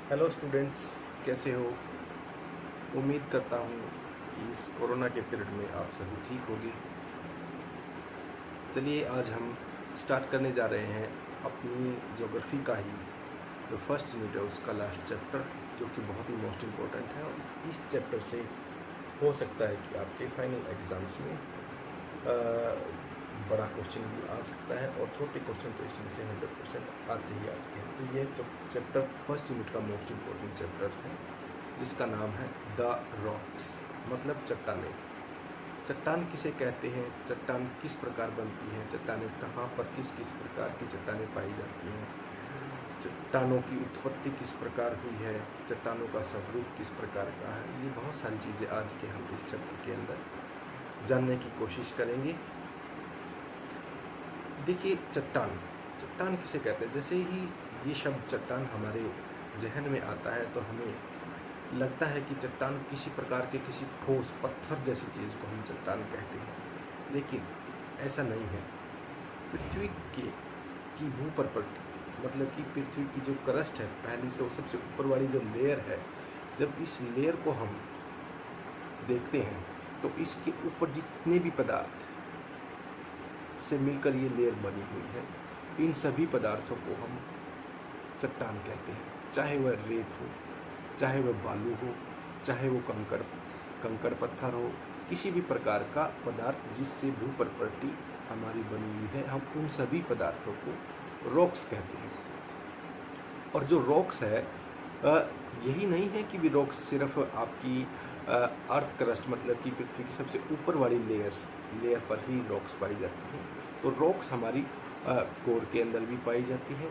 Hello students, कैसे हो? उम्मीद करता हूँ कि इस कोरोना के पीरियड में आप सभी ठीक होगी। चलिए आज हम स्टार्ट करने जा रहे हैं अपनी ज्योग्राफी का ही जो फर्स्ट यूनिट है उसका लास्ट चैप्टर, जो कि बहुत ही मोस्ट इम्पोर्टेंट है। और इस चैप्टर से हो सकता है कि आपके फाइनल एग्ज़ाम्स में बड़ा क्वेश्चन भी आ सकता है, और छोटे क्वेश्चन तो इसमें से 100% आते ही आते हैं। तो ये चैप्टर फर्स्ट यूनिट का मोस्ट इम्पोर्टेंट चैप्टर है, जिसका नाम है द रॉक्स, मतलब चट्टानें। चट्टान किसे कहते हैं, चट्टान किस प्रकार बनती है, चट्टानें कहाँ पर किस किस प्रकार की चट्टानें पाई जाती हैं, चट्टानों की उत्पत्ति किस प्रकार हुई है, चट्टानों का स्वरूप किस प्रकार का है, ये बहुत सारी चीज़ें आज के हम इस चैप्टर के अंदर जानने की कोशिश करेंगे। देखिए, चट्टान चट्टान किसे कहते हैं। जैसे ही ये शब्द चट्टान हमारे जहन में आता है तो हमें लगता है कि चट्टान किसी प्रकार के किसी ठोस पत्थर जैसी चीज़ को हम चट्टान कहते हैं, लेकिन ऐसा नहीं है। पृथ्वी के की भूपर पर, मतलब कि पृथ्वी की जो क्रस्ट है, पहली से वो सबसे ऊपर वाली जो लेयर है, जब इस लेयर को हम देखते हैं तो इसके ऊपर जितने भी पदार्थ से मिलकर ये लेयर बनी हुई है, इन सभी पदार्थों को हम चट्टान कहते हैं। चाहे वह रेत हो, चाहे वह बालू हो, चाहे वो कंकड़ पत्थर हो, किसी भी प्रकार का पदार्थ जिससे भूप्रकृति हमारी बनी हुई है, हम उन सभी पदार्थों को रॉक्स कहते हैं। और जो रॉक्स है, यही नहीं है कि भी रॉक्स सिर्फ आपकी अर्थ क्रस्ट, मतलब कि पृथ्वी की सबसे ऊपर वाली लेयर पर ही रॉक्स पाई जाती हैं। तो रॉक्स हमारी कोर के अंदर भी पाई जाती है,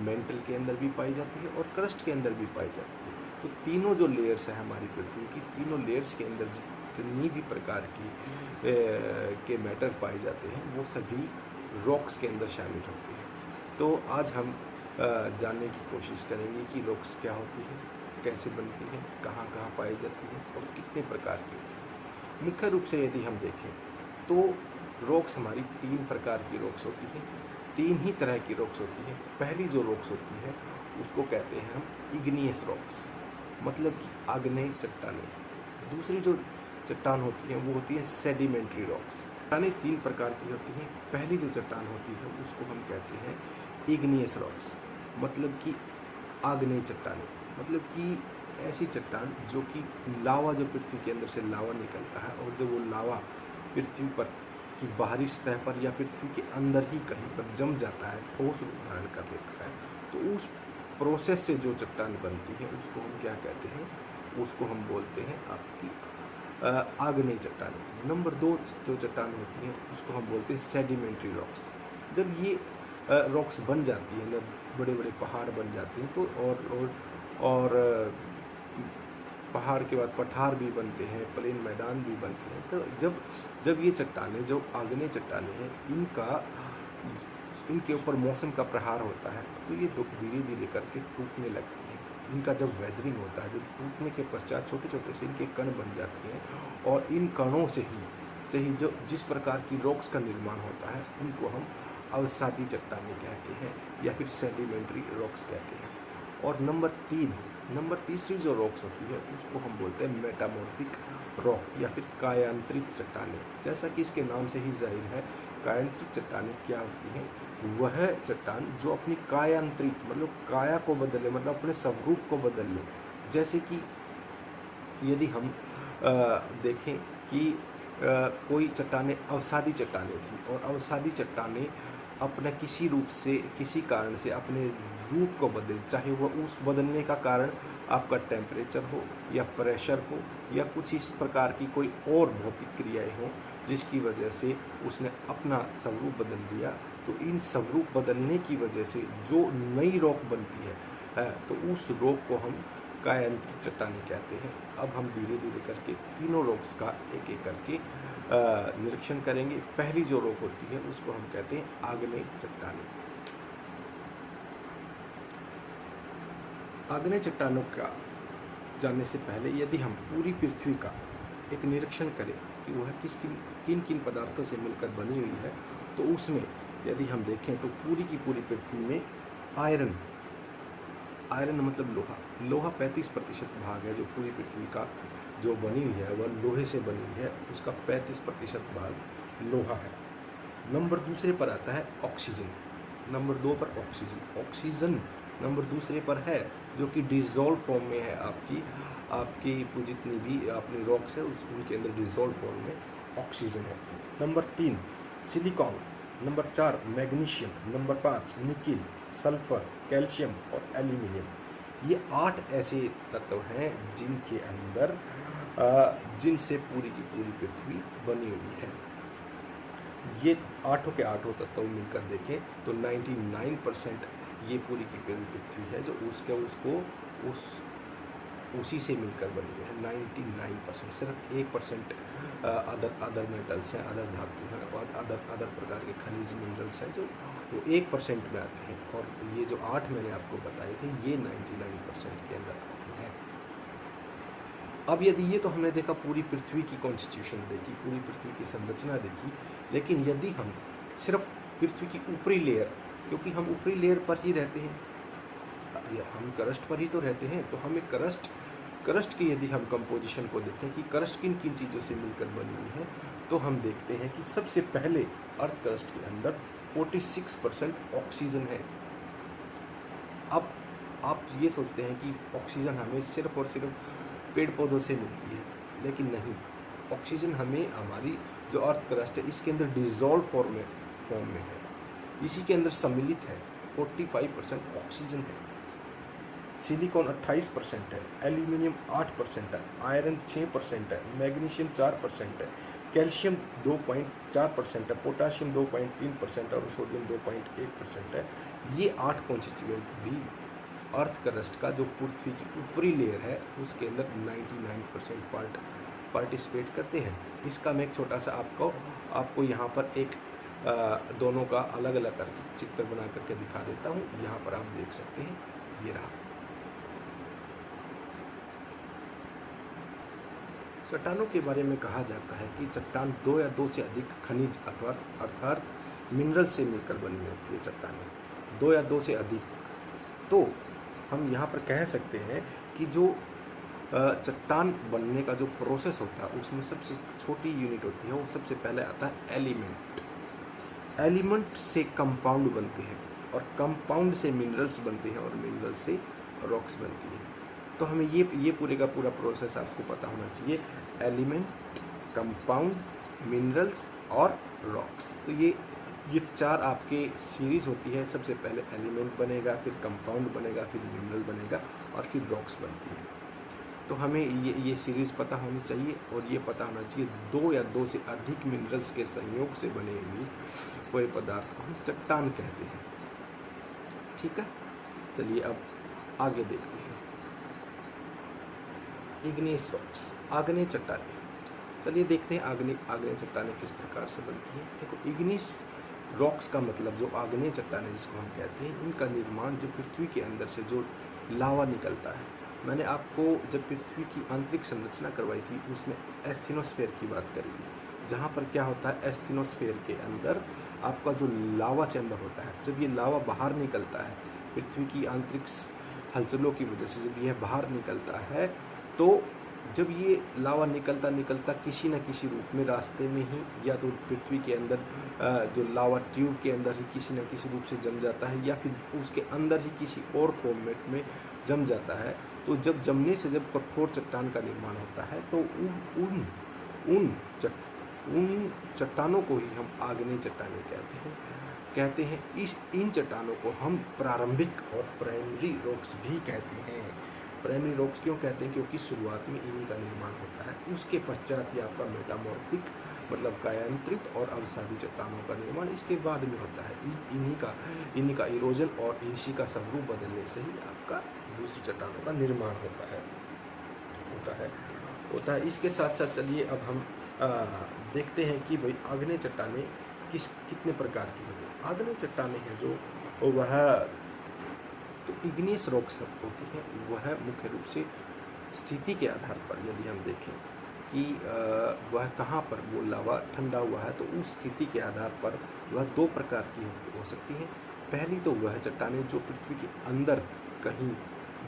मेंटल के अंदर भी पाई जाती है, और क्रस्ट के अंदर भी पाई जाती है। तो तीनों जो लेयर्स है हमारी पृथ्वी की, तीनों लेयर्स के अंदर जितनी भी प्रकार की के मैटर पाए जाते हैं, वो सभी रॉक्स के अंदर शामिल होते हैं। तो आज हम जानने की कोशिश करेंगे कि रॉक्स क्या होती है, कैसे बनती है, कहाँ कहाँ पाई जाती है, और कितने प्रकार की होती है। मुख्य रूप से यदि हम देखें तो रॉक्स हमारी तीन प्रकार की रॉक्स होती हैं, तीन ही तरह की रॉक्स होती हैं। पहली जो रॉक्स होती है उसको कहते हैं हम इग्नियस रॉक्स, मतलब कि आग्नेय चट्टानें। दूसरी जो चट्टान होती है वो होती है सेडिमेंट्री रॉक्स। चट्टानें तीन प्रकार की होती हैं। पहली जो चट्टान होती है उसको हम कहते हैं इग्नियस रॉक्स, मतलब कि आग्नेय चट्टानें, मतलब कि ऐसी चट्टान जो कि लावा, जो पृथ्वी के अंदर से लावा निकलता है, और जब वो लावा पृथ्वी पर की बाहरी सतह पर या पृथ्वी के अंदर ही कहीं पर जम जाता है, ठोस रूप धारण कर लेता है, तो उस प्रोसेस से जो चट्टान बनती है उसको हम क्या कहते हैं, उसको हम बोलते हैं आपकी आग्नेय चट्टानें। नंबर दो जो चट्टान होती हैं उसको हम बोलते हैं सेडिमेंट्री रॉक्स। जब ये रॉक्स बन जाती है, जब बड़े बड़े पहाड़ बन जाते हैं, तो और पहाड़ के बाद पठार भी बनते हैं, प्लेन मैदान भी बनते हैं। तो जब ये चट्टानें, जो आग्नेय चट्टानें हैं, इनके ऊपर मौसम का प्रहार होता है, तो ये धीरे धीरे करके टूटने लगती हैं। इनका जब वेदरिंग होता है, जब टूटने के पश्चात छोटे छोटे से इनके कण बन जाते हैं, और इन कणों से ही जो जिस प्रकार की रॉक्स का निर्माण होता है, उनको हम अवसादी चट्टानें कहते हैं, या फिर सेडिमेंट्री रॉक्स कहते हैं। और नंबर तीसरी जो रॉक्स होती है उसको हम बोलते हैं मेटामॉर्फिक रॉक, या फिर कायांतरित चट्टानें। जैसा कि इसके नाम से ही जाहिर है, कायांतरित चट्टानें क्या होती हैं, वह चट्टान जो अपनी कायांतरित, मतलब काया को बदले, मतलब अपने स्वरूप को बदल ले। जैसे कि यदि हम देखें कि कोई चट्टानें अवसादी चट्टानें थी, और अवसादी चट्टानें अपने किसी रूप से, किसी कारण से अपने रूप को बदले, चाहे वह उस बदलने का कारण आपका टेम्परेचर हो, या प्रेशर हो, या कुछ इस प्रकार की कोई और भौतिक क्रियाएं हों, जिसकी वजह से उसने अपना स्वरूप बदल दिया। तो इन स्वरूप बदलने की वजह से जो नई रॉक बनती है, तो उस रॉक को हम कायांतरित चट्टानें कहते हैं। अब हम धीरे धीरे करके तीनों रॉक्स का एक एक करके निरीक्षण करेंगे। पहली जो रॉक होती है उसको हम कहते हैं आग्नेय चट्टानें। आग्नेय चट्टानों का जानने से पहले यदि हम पूरी पृथ्वी का एक निरीक्षण करें कि वह किन किन पदार्थों से मिलकर बनी हुई है, तो उसमें यदि हम देखें तो पूरी की पूरी पृथ्वी में आयरन आयरन मतलब लोहा। लोहा 35% भाग है जो पूरी पृथ्वी का जो बनी हुई है वह लोहे से बनी हुई है, उसका 35% भाग लोहा है। नंबर दूसरे पर आता है ऑक्सीजन। नंबर 2 पर ऑक्सीजन। ऑक्सीजन नंबर दूसरे पर है जो कि डिज़ोल्व फॉर्म में है। आपकी जितनी भी अपनी रॉक्स है उनके अंदर डिज़ोल्व फॉर्म में ऑक्सीजन है। Number 3 silicon. Number 4 magnesium. Number 5 nickel, sulphur, calcium और एल्यूमिनियम। ये 8 ऐसे तत्व हैं जिनके अंदर जिनसे पूरी की पूरी पृथ्वी बनी हुई है। ये आठों के आठों तत्व मिलकर देखें तो 99% ये पूरी की पूरी पृथ्वी है जो उसी से मिलकर बनी हुई है। 99%। सिर्फ 1% अदर मेटल्स हैं, अदर धातु हैं और अदर प्रकार के खनिज मिनरल्स हैं जो वो 1% में आते हैं। और ये जो 8 मैंने आपको बताए थे ये 99% के अंदर आते हैं। अब यदि ये तो हमने देखा पूरी पृथ्वी की कॉन्स्टिट्यूशन देखी, पूरी पृथ्वी की संरचना देखी, लेकिन यदि हम सिर्फ पृथ्वी की ऊपरी लेयर, क्योंकि हम ऊपरी लेयर पर ही रहते हैं, हम क्रस्ट पर ही तो रहते हैं, तो हमें क्रस्ट की यदि हम कंपोजिशन को देखें कि क्रस्ट किन किन चीज़ों से मिलकर बनी हुई है, तो हम देखते हैं कि सबसे पहले अर्थ क्रस्ट के अंदर 46% ऑक्सीजन है। अब आप ये सोचते हैं कि ऑक्सीजन हमें सिर्फ और सिर्फ पेड़ पौधों से मिलती है, लेकिन नहीं। ऑक्सीजन हमें हमारी जो अर्थ क्रस्ट है इसके अंदर डिज़ोल्व फॉर्म में है, इसी के अंदर सम्मिलित है। 45% ऑक्सीजन है। सिलिकॉन 28% है, एल्यूमिनियम 8% है, आयरन 6% है, मैग्नीशियम 4% है, कैल्शियम 2.4% है, पोटाशियम 2.3% और सोडियम 2.1% है। ये 8 कॉन्स्टिट्यूएंट भी अर्थ क्रस्ट का जो पृथ्वी की ऊपरी लेयर है उसके अंदर 99% पार्टिसिपेट करते हैं। इसका मैं एक छोटा सा आपको यहाँ पर एक दोनों का अलग अलग करके चित्र बना करके दिखा देता हूँ। यहाँ पर आप देख सकते हैं, ये रहा। चट्टानों के बारे में कहा जाता है कि चट्टान 2 या 2 से अधिक खनिज अर्थात मिनरल से मिलकर बनी होती है। चट्टानें 2 या 2 से अधिक, तो हम यहाँ पर कह सकते हैं कि जो चट्टान बनने का जो प्रोसेस होता है उसमें सबसे छोटी यूनिट होती है, वो सबसे पहले आता है एलिमेंट। एलिमेंट से कंपाउंड बनते हैं और कंपाउंड से मिनरल्स बनते हैं और मिनरल से रॉक्स बनती हैं। तो हमें ये पूरे का पूरा प्रोसेस आपको पता होना चाहिए। एलिमेंट, कंपाउंड, मिनरल्स और रॉक्स, तो ये 4 आपके सीरीज़ होती है। सबसे पहले एलिमेंट बनेगा, फिर कंपाउंड बनेगा, फिर मिनरल बनेगा और फिर रॉक्स बनती है। तो हमें ये सीरीज़ पता होनी चाहिए और ये पता होना चाहिए 2 या 2 से अधिक मिनरल्स के संयोग से बने हुए कोई पदार्थ को हम चट्टान कहते हैं। ठीक है, चलिए अब आगे देखते हैं। इग्नियस रॉक्स, आग्नेय चट्टानें। चलिए देखते हैं आग्नेय चट्टानें किस प्रकार से बनती हैं। देखो, इग्नियस रॉक्स का मतलब जो आग्नेय चट्टानें जिसको हम कहते हैं, इनका निर्माण जो पृथ्वी के अंदर से जो लावा निकलता है। मैंने आपको जब पृथ्वी की आंतरिक संरचना करवाई थी उसमें एस्थेनोस्फीयर की बात करी थी, जहाँ पर क्या होता है, एस्थेनोस्फीयर के अंदर आपका जो लावा चैम्बर होता है, जब ये लावा बाहर निकलता है पृथ्वी की आंतरिक हलचलों की वजह से, जब यह बाहर निकलता है, तो जब ये लावा निकलता किसी न किसी रूप में रास्ते में ही या तो पृथ्वी के अंदर जो लावा ट्यूब के अंदर ही किसी न किसी रूप से जम जाता है या फिर उसके अंदर ही किसी और फॉर्मेट में जम जाता है। तो जब जमने से जब कठोर चट्टान का निर्माण होता है तो उन चट्टानों को ही हम आग्नेय चट्टानें कहते हैं। इन चट्टानों को हम प्रारंभिक और प्राइमरी रॉक्स भी कहते हैं। प्राइमरी रॉक्स क्यों कहते हैं? क्योंकि शुरुआत में इन्हीं का निर्माण होता है, उसके पश्चात ही आपका मेटामॉर्फिक मतलब कायांतरित और अवसादी चट्टानों का निर्माण इसके बाद में होता है। इन्हीं का इरोजन और इसी का स्वरूप बदलने से ही आपका दूसरी चट्टानों का निर्माण होता है। इसके साथ साथ चलिए अब हम देखते हैं कि भाई आग्नेय चट्टानें कितने प्रकार की होती हैं। आग्नेय चट्टानें हैं जो वह तो इग्नियस रॉक्स होती हैं, वह मुख्य रूप से स्थिति के आधार पर यदि हम देखें कि वह कहाँ पर वो लावा ठंडा हुआ है, तो उस स्थिति के आधार पर वह 2 प्रकार की हो सकती हैं। पहली तो वह चट्टानें जो पृथ्वी के अंदर कहीं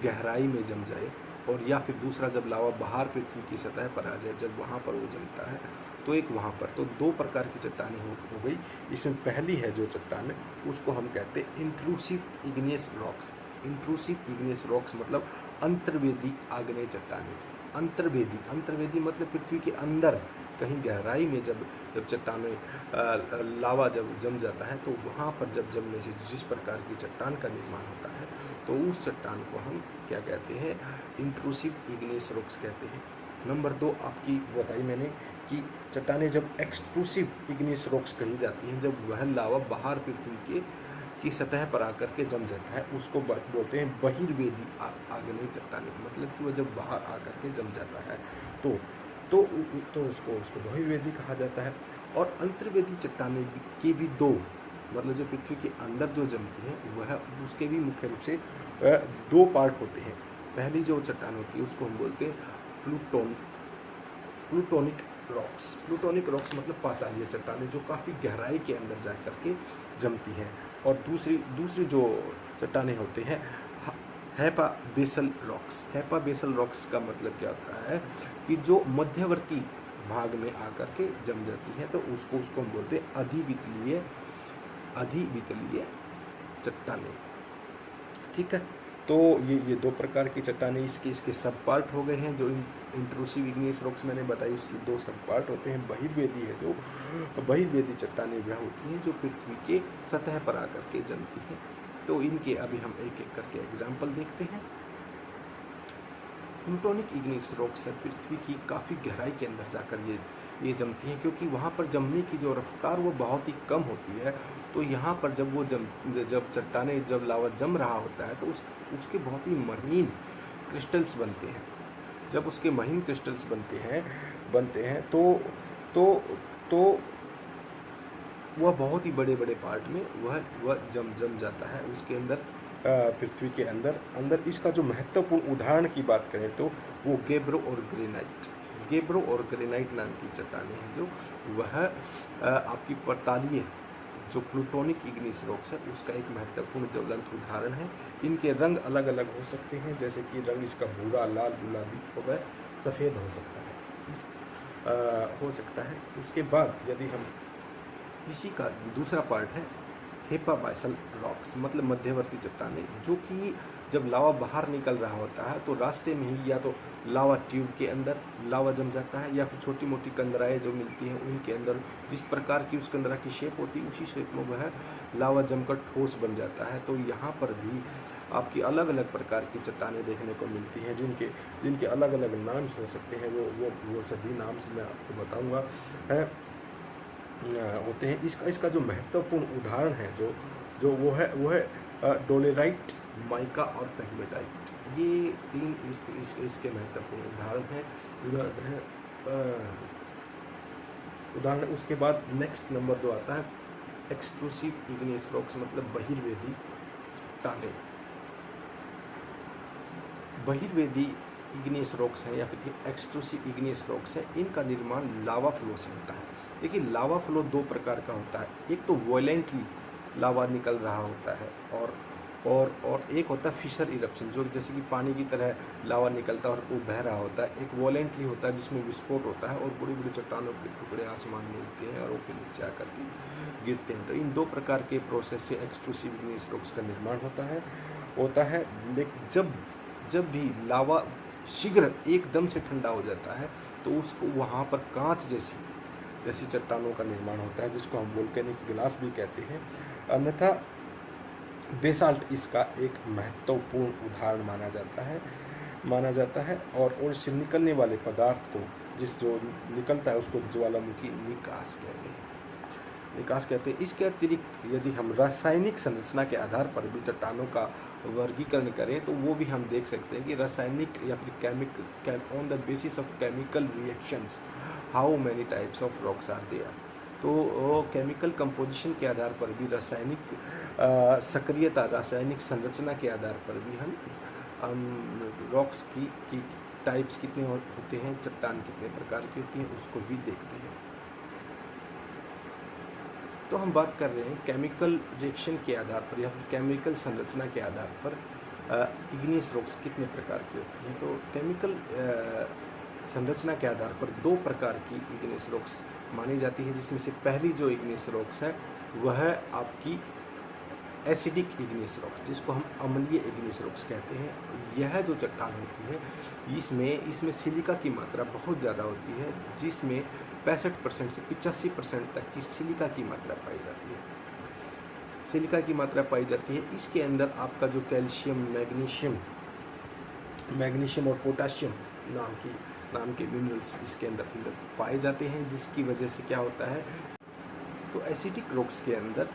गहराई में जम जाए, और या फिर दूसरा जब लावा बाहर पृथ्वी की सतह पर आ जाए, जब वहाँ पर वो जमता है, तो एक वहाँ पर तो दो प्रकार की चट्टानें हो गई। इसमें पहली है जो चट्टान, उसको हम कहते हैं intrusive igneous rocks. Intrusive igneous rocks मतलब अंतर्वेदी आग्नेय चट्टानें। अंतर्वेदी मतलब पृथ्वी के अंदर कहीं गहराई में जब चट्टानें लावा जब जम जाता है, तो वहाँ पर जब जमने से जिस प्रकार की चट्टान का निर्माण होता है, तो उस चट्टान को हम क्या कहते हैं, इंट्रूसिव इग्नियस रॉक्स कहते हैं। नंबर 2 आपकी बताई मैंने कि चट्टानें जब एक्सट्रूसिव इग्नियस रॉक्स कही जाती हैं, जब वह लावा बाहर पृथ्वी की सतह पर आकर के जम जाता है, उसको बोलते हैं बहिर्वेदी आग्नेय चट्टानें। मतलब कि वह जब बाहर आकर के जम जाता है तो उसको बहिर्वेदी कहा जाता है। और अंतर्वेदी चट्टानें के भी दो, मतलब जो पृथ्वी के अंदर जो जमती हैं, वह उसके भी मुख्य रूप से दो पार्ट होते हैं। पहली जो चट्टान होती है उसको हम बोलते हैं प्लूटोनिक रॉक्स। प्लूटोनिक रॉक्स मतलब पातालीय चट्टानें जो काफ़ी गहराई के अंदर जा करके जमती हैं। और दूसरी जो चट्टानें होते हैं हैपाबेसल रॉक्स। हैपाबेसल रॉक्स का मतलब क्या होता है कि जो मध्यवर्ती भाग में आकर के जम जाती है, तो उसको हम बोलते हैं अधिवितलीय चट्टानें। ठीक है, तो ये दो प्रकार की चट्टानें, इसके सब पार्ट हो गए हैं। जो इंट्रूसिव इग्नियस रॉक्स मैंने बताई, उसकी दो सब पार्ट होते हैं। बहिर्वेदी है, जो बहिर्वेदी चट्टानें वह होती हैं जो पृथ्वी के सतह पर आकर के जमती हैं। तो इनके अभी हम एक एक करके एग्जाम्पल देखते हैं। प्लूटोनिक इग्नियस रॉक्स है पृथ्वी की काफ़ी गहराई के अंदर जाकर ये जमती हैं, क्योंकि वहाँ पर जमने की जो रफ्तार वो बहुत ही कम होती है। तो यहाँ पर जब चट्टानें जब लावा जम रहा होता है, तो उसके बहुत ही महीन क्रिस्टल्स बनते हैं। जब उसके महीन क्रिस्टल्स बनते हैं तो वह बहुत ही बड़े बड़े पार्ट में वह जम जाता है उसके अंदर, पृथ्वी के अंदर। इसका जो महत्वपूर्ण उदाहरण की बात करें तो वो गेब्रो और ग्रेनाइट नाम की चट्टानें हैं, जो वह आपकी परतालीय जो प्लूटोनिक इग्नियस रॉक्स है उसका एक महत्वपूर्ण ज्वलंत उदाहरण है। इनके रंग अलग अलग हो सकते हैं, जैसे कि रंग इसका भूरा, लाल, गुलाबी और सफ़ेद हो सकता है। उसके बाद यदि हम इसी का दूसरा पार्ट है हेपाबाइसल रॉक्स, मतलब मध्यवर्ती चट्टानें, जो कि जब लावा बाहर निकल रहा होता है तो रास्ते में ही या तो लावा ट्यूब के अंदर लावा जम जाता है, या फिर छोटी मोटी कंदराएँ जो मिलती हैं उनके अंदर जिस प्रकार की उस कंदरा की शेप होती है, उसी शेप में वह लावा जमकर ठोस बन जाता है। तो यहाँ पर भी आपकी अलग अलग प्रकार की चट्टानें देखने को मिलती हैं, जिनके अलग अलग नाम हो सकते हैं। वो सभी नाम से मैं आपको बताऊँगा होते हैं। इसका जो महत्वपूर्ण उदाहरण है जो वो है डोलेराइट, माइका और पेगमेटाइट। ये तीन इसके महत्वपूर्ण उदाहरण हैं। उदाहरण उसके बाद नेक्स्ट नंबर 2 आता है एक्सट्रूसिव इग्नियस रॉक्स, मतलब बहिर्वेदी चट्टानें। बहिर्वेदी इग्नियस रॉक्स हैं या फिर एक्सट्रूसिव इग्नियस रॉक्स हैं, इनका निर्माण लावा फ्लो से होता है। देखिए, लावा फ्लो दो प्रकार का होता है। एक तो वॉयलेंटली लावा निकल रहा होता है, और एक होता है फिशर इरप्शन, जो जैसे कि पानी की तरह लावा निकलता है और वो बह रहा होता है। एक वॉयलेंटली होता है जिसमें विस्फोट होता है और बड़ी बड़ी चट्टानों के टुकड़े आसमान में उड़ते हैं और वो फिर नीचे आकर के गिरते हैं। तो इन दो प्रकार के प्रोसेस से एक्सट्रूसिव इग्नियस रॉक्स का निर्माण होता है। लेकिन जब भी लावा शीघ्र एकदम से ठंडा हो जाता है, तो उसको वहाँ पर कांच जैसी चट्टानों का निर्माण होता है, जिसको हम वोल्केनिक ग्लास भी कहते हैं। अन्यथा बेसाल्ट इसका एक महत्वपूर्ण उदाहरण माना जाता है। और इससे निकलने वाले पदार्थ को जो निकलता है उसको ज्वालामुखी निकास कहते हैं। इसके अतिरिक्त यदि हम रासायनिक संरचना के आधार पर भी चट्टानों का वर्गीकरण करें, तो वो भी हम देख सकते हैं कि रासायनिक या फिर chemical on the basis of chemical reactions how many types of rocks are there. तो केमिकल कंपोजिशन के आधार पर भी, रासायनिक सक्रियता, रासायनिक संरचना के आधार पर भी हम रॉक्स की टाइप्स कितने होते हैं, चट्टान कितने प्रकार की होती हैं, उसको भी देखते हैं। तो हम बात कर रहे हैं केमिकल रिएक्शन के आधार पर या फिर केमिकल संरचना के आधार पर इग्नियस रॉक्स कितने प्रकार की होती हैं? तो केमिकल संरचना के आधार पर 2 प्रकार की इग्नियस रॉक्स मानी जाती है, जिसमें से पहली जो इग्नियस रॉक्स है वह है आपकी एसिडिक इग्नियस रॉक्स, जिसको हम अम्लीय इग्नियस रॉक्स कहते हैं। यह जो चट्टान होती है इसमें सिलिका की मात्रा बहुत ज़्यादा होती है, जिसमें 65% से 85% तक की सिलिका की मात्रा पाई जाती है। सिलिका की मात्रा पाई जाती है। इसके अंदर आपका जो कैल्शियम, मैग्नीशियम और पोटाशियम नाम के मिनरल्स इसके अंदर पाए जाते हैं, जिसकी वजह से क्या होता है, तो एसिडिक रॉक्स के अंदर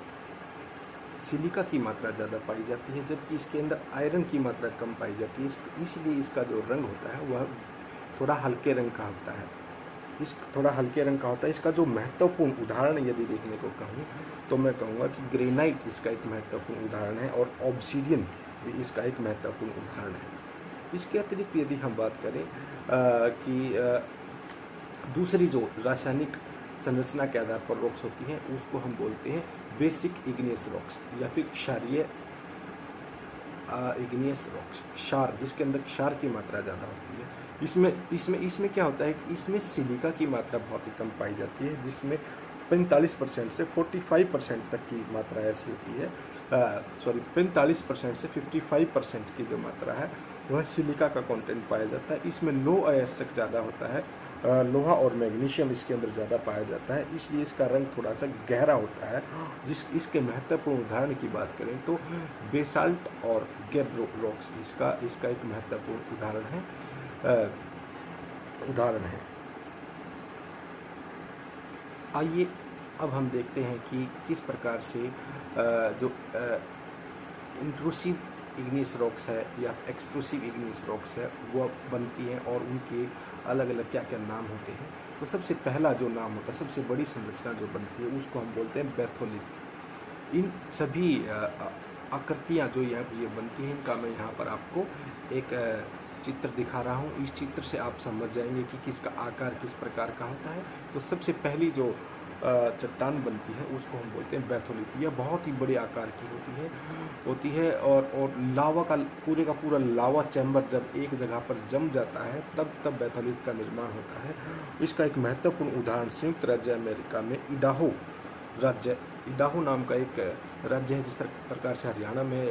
सिलिका की मात्रा ज़्यादा पाई जाती है, जबकि इसके अंदर आयरन की मात्रा कम पाई जाती है। इसलिए इसका जो रंग होता है वह थोड़ा हल्के रंग का होता है। इसका जो महत्वपूर्ण उदाहरण यदि देखने को कहूँ तो मैं कहूँगा कि ग्रेनाइट इसका एक महत्वपूर्ण उदाहरण है और ऑब्सीडियन भी इसका एक महत्वपूर्ण उदाहरण है। इसके अतिरिक्त यदि हम बात करें कि दूसरी जो रासायनिक संरचना के आधार पर रॉक्स होती हैं उसको हम बोलते हैं बेसिक इग्नियस रॉक्स या फिर क्षारीय इग्नियस रॉक्स, क्षार, जिसके अंदर क्षार की मात्रा ज़्यादा होती है। इसमें क्या होता है कि इसमें सिलिका की मात्रा बहुत ही कम पाई जाती है, जिसमें 45% से 45% तक की मात्रा ऐसी होती है, 45% से 55% की जो मात्रा है वह सिलिका का कंटेंट पाया जाता है। इसमें लो अयस्क ज़्यादा होता है, लोहा और मैग्नीशियम इसके अंदर ज़्यादा पाया जाता है, इसलिए इसका रंग थोड़ा सा गहरा होता है। इसके महत्वपूर्ण उदाहरण की बात करें तो बेसाल्ट और गैब्रो रॉक्स इसका एक महत्वपूर्ण उदाहरण है। आइए अब हम देखते हैं कि किस प्रकार से जो इंट्रूसिव इग्नियस रॉक्स है या एक्सट्रूसिव इग्नियस रॉक्स है वो बनती हैं और उनके अलग अलग क्या क्या नाम होते हैं। तो सबसे पहला जो नाम होता है, सबसे बड़ी संरचना जो बनती है उसको हम बोलते हैं बैथोलिथ। इन सभी आकृतियाँ जो ये बनती हैं, इनका मैं यहाँ पर आपको एक चित्र दिखा रहा हूँ। इस चित्र से आप समझ जाएंगे कि किसका आकार किस प्रकार का होता है। तो सबसे पहली जो चट्टान बनती है उसको हम बोलते हैं बैथोलिथ। यह बहुत ही बड़े आकार की होती है और लावा का पूरा लावा चैम्बर जब एक जगह पर जम जाता है तब बैथोलिथ का निर्माण होता है। इसका एक महत्वपूर्ण उदाहरण संयुक्त राज्य अमेरिका में इडाहो नाम का एक राज्य है। जिस प्रकार से हरियाणा में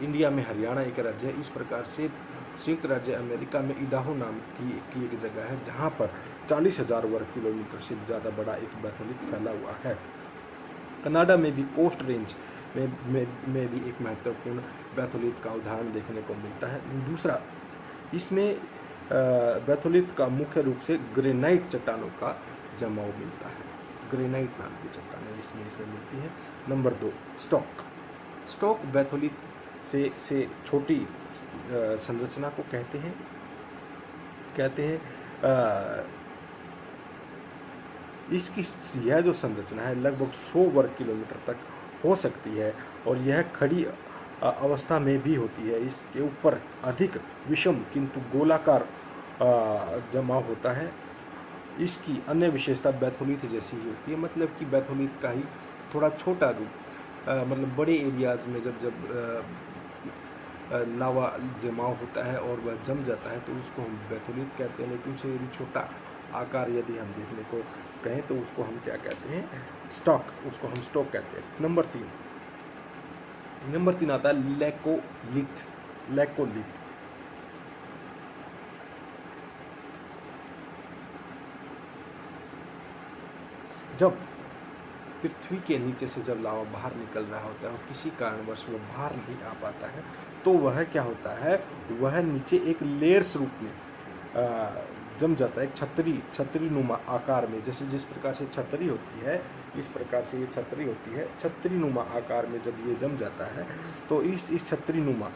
इंडिया में हरियाणा एक राज्य है, इस प्रकार से संयुक्त राज्य अमेरिका में इडाहो नाम की एक जगह है जहाँ पर 40,000 वर्ग किलोमीटर से ज़्यादा बड़ा एक बैथोलिथ फैला हुआ है। कनाडा में भी कोस्ट रेंज में भी एक महत्वपूर्ण बैथोलिथ का उदाहरण देखने को मिलता है। दूसरा, इसमें बैथोलिथ का मुख्य रूप से ग्रेनाइट चट्टानों का जमाव मिलता है। ग्रेनाइट नाम की चट्टानें इसमें मिलती है। नंबर 2, स्टॉक बैथोलिथ से छोटी संरचना को कहते हैं। इसकी यह जो संरचना है लगभग 100 वर्ग किलोमीटर तक हो सकती है और यह खड़ी अवस्था में भी होती है। इसके ऊपर अधिक विषम किंतु गोलाकार जमाव होता है। इसकी अन्य विशेषता बैथोलिथ जैसी ही होती है, मतलब कि बैथोलिथ का ही थोड़ा छोटा रूप, मतलब बड़े एरियाज़ में जब लावा जमाव होता है और वह जम जाता है तो उसको हम बैथोलिथ कहते हैं। लेकिन उसे यदि छोटा आकार यदि हम देखने को कहें तो उसको हम क्या कहते हैं, उसको हम स्टॉक कहते हैं। नंबर 3 आता है लैकोलिथ। जब पृथ्वी के नीचे से जब लावा बाहर निकल रहा होता है और किसी कारणवश वो बाहर नहीं आ पाता है तो वह क्या होता है, वह नीचे एक लेयर्स रूप में जम जाता है, एक छतरी नुमा आकार में। जैसे जिस प्रकार से छतरी होती है इस प्रकार से ये छतरी होती है। छतरी नुमा आकार में जब ये जम जाता है तो इस छतरी नुमा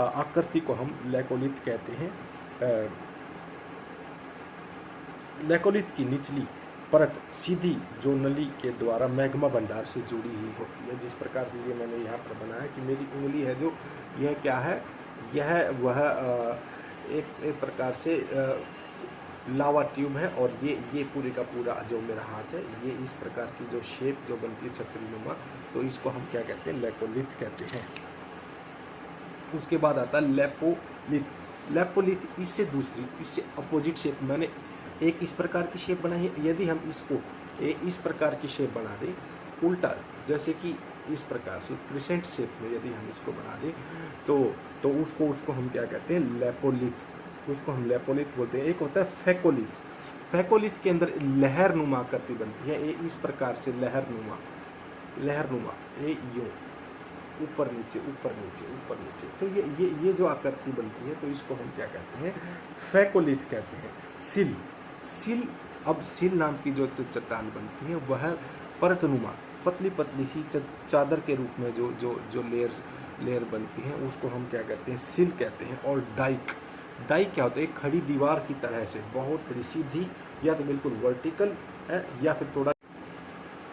आकृति को हम लैकोलिथ कहते हैं। लैकोलिथ की निचली परत सीधी जो नली के द्वारा मैग्मा भंडार से जुड़ी हुई होती है। जिस प्रकार से ये मैंने यहाँ पर बनाया कि मेरी उंगली है जो यह क्या है, वह एक प्रकार से लावा ट्यूब है और ये पूरे का पूरा जो मेरा हाथ है ये इस प्रकार की जो शेप जो बनती है छतरी नुमा, तो इसको हम क्या कहते हैं, लैकोलिथ कहते हैं। उसके बाद आता है लेपोलिथ। लेपोलिथ इससे दूसरी, इससे अपोजिट शेप, मैंने एक इस प्रकार की शेप बनाई है, यदि हम इसको इस प्रकार की शेप बना दें उल्टा, जैसे कि इस प्रकार से क्रिसेंट शेप में यदि हम इसको बना दें तो उसको हम क्या कहते हैं, लेपोलिथ, उसको हम लेपोलिथ बोलते हैं। एक होता है फेकोलिथ। फेकोलिथ के अंदर लहरनुमा आकृति बनती है, ये इस प्रकार से लहरनुमा, ये यूं ऊपर नीचे ऊपर नीचे ऊपर नीचे, तो ये जो आकृति बनती है तो इसको हम क्या कहते हैं, फेकोलिथ कहते हैं। सिल, अब सिल नाम की जो चट्टान बनती है वह परतनुमा, पतली पतली सी चादर के रूप में जो लेयर बनती है उसको हम क्या कहते हैं, सिल कहते हैं। और डाइक क्या होता है, एक खड़ी दीवार की तरह से बहुत बड़ी सीधी, या तो बिल्कुल वर्टिकल है या फिर थोड़ा,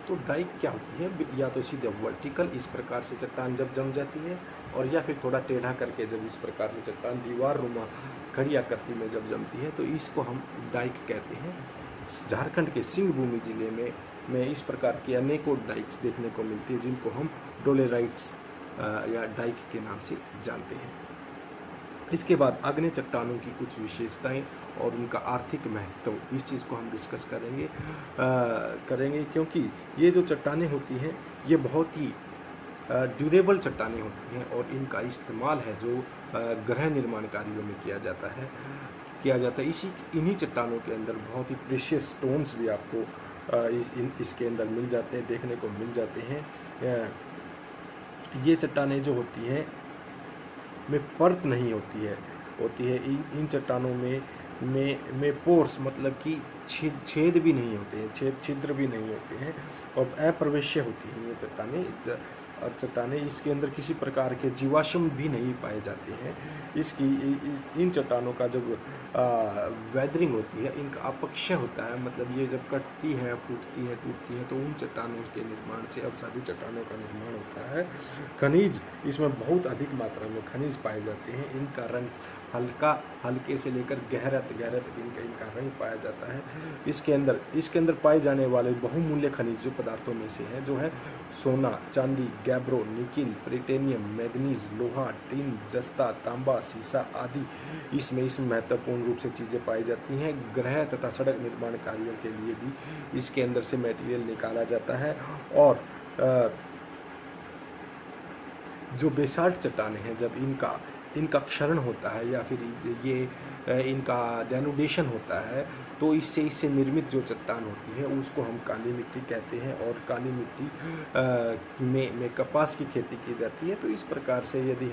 तो डाइक क्या होती है, या तो सीधे वर्टिकल इस प्रकार से चट्टान जब जम जाती है, और या फिर थोड़ा टेढ़ा करके जब इस प्रकार से चट्टान दीवार नुमा खड़ी आकृति में जब जमती है तो इसको हम डाइक कहते हैं। झारखंड के सिंहभूमि जिले में इस प्रकार की अनेकों डाइक्स देखने को मिलती है, जिनको हम डोलेराइट्स या डाइक के नाम से जानते हैं। इसके बाद आग्नेय चट्टानों की कुछ विशेषताएं और उनका आर्थिक महत्व, इस चीज़ को हम डिस्कस करेंगे क्योंकि ये जो चट्टानें होती हैं ये बहुत ही ड्यूरेबल चट्टानें होती हैं, और इनका इस्तेमाल है जो गृह निर्माण कार्यों में किया जाता है। इन्हीं चट्टानों के अंदर बहुत ही प्रेशियस स्टोन्स भी आपको इसके अंदर मिल जाते हैं, देखने को मिल जाते हैं। ये चट्टानें जो होती हैं में परत नहीं होती है इन चट्टानों में पोर्स, मतलब कि छेद भी नहीं होते हैं, छिद्र भी नहीं होते हैं, और अप्रवेश्य होती हैं ये चट्टानें। इसके अंदर किसी प्रकार के जीवाश्म भी नहीं पाए जाते हैं। इन चट्टानों का जब वेदरिंग होती है, इनका अपक्षय होता है, मतलब ये जब कटती है, फूटती है, टूटती है, तो उन चट्टानों के निर्माण से अवसादी चट्टानों का निर्माण होता है। खनिज, इसमें बहुत अधिक मात्रा में खनिज पाए जाते हैं। इनका रंग हल्के से लेकर गहरा तक इनका रंग पाया जाता है। इसके अंदर पाए जाने वाले बहुमूल्य खनिज जो पदार्थों में से हैं, जो है सोना, चांदी, गैब्रो, निकिल, प्लेटिनियम, मैग्नीज, लोहा, टिन, जस्ता, तांबा, सीसा आदि इसमें महत्वपूर्ण रूप से चीज़ें पाई जाती हैं। गृह तथा सड़क निर्माण कार्यों के लिए भी इसके अंदर से मटेरियल निकाला जाता है। और जो बेसाल्ट चट्टानें हैं, जब इनका क्षरण होता है या फिर ये इनका डेनुडेशन होता है, तो इससे निर्मित जो चट्टान होती है उसको हम काली मिट्टी कहते हैं। और काली मिट्टी में कपास की खेती की जाती है। तो इस प्रकार से यदि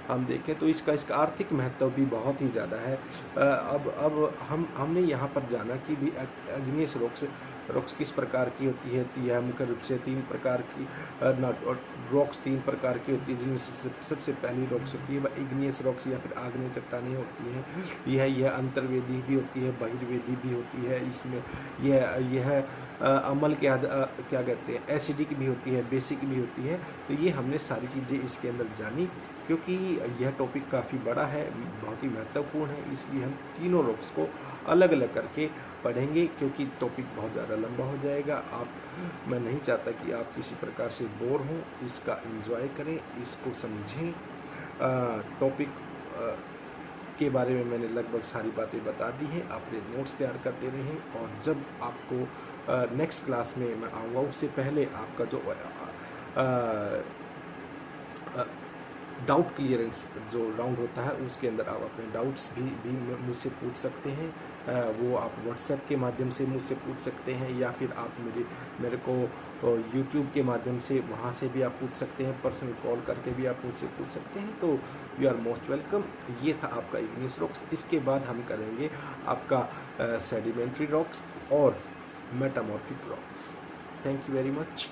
हम देखें तो इसका आर्थिक महत्व भी बहुत ही ज़्यादा है। अब हमने यहाँ पर जाना कि भी अग्नियस रॉक्स किस प्रकार की होती है। यह मुख्य रूप से 3 प्रकार की रॉक्स 3 प्रकार की होती है, जिनमें सबसे पहली रॉक्स होती है वह इग्नियस रॉक्स या फिर आग्नेय चट्टानें होती हैं। यह अंतर्वेदी भी होती है, बहिर्वेदी भी होती है। इसमें यह अम्ल क्या कहते हैं, एसिडिक भी होती है, बेसिक भी होती है। तो ये हमने सारी चीज़ें इसके अंदर जानी, क्योंकि यह टॉपिक काफ़ी बड़ा है, बहुत ही महत्वपूर्ण है, इसलिए हम तीनों रॉक्स को अलग अलग करके पढ़ेंगे, क्योंकि टॉपिक बहुत ज़्यादा लंबा हो जाएगा। मैं नहीं चाहता कि आप किसी प्रकार से बोर हों, इसका एंजॉय करें, इसको समझें। टॉपिक के बारे में मैंने लगभग सारी बातें बता दी हैं, आपने नोट्स तैयार करते रहें। और जब आपको नेक्स्ट क्लास में मैं आऊँगा, उससे पहले आपका जो डाउट क्लियरेंस जो राउंड होता है, उसके अंदर आप अपने डाउट्स भी मुझसे पूछ सकते हैं। वो आप व्हाट्सएप के माध्यम से मुझसे पूछ सकते हैं, या फिर आप मेरे को यूट्यूब के माध्यम से वहाँ से भी आप पूछ सकते हैं, पर्सनल कॉल करके भी आप मुझसे पूछ सकते हैं। तो यू आर मोस्ट वेलकम। ये था आपका इग्नियस रॉक्स। इसके बाद हम करेंगे आपका सेडिमेंट्री रॉक्स और metamorphic rocks. Thank you very much.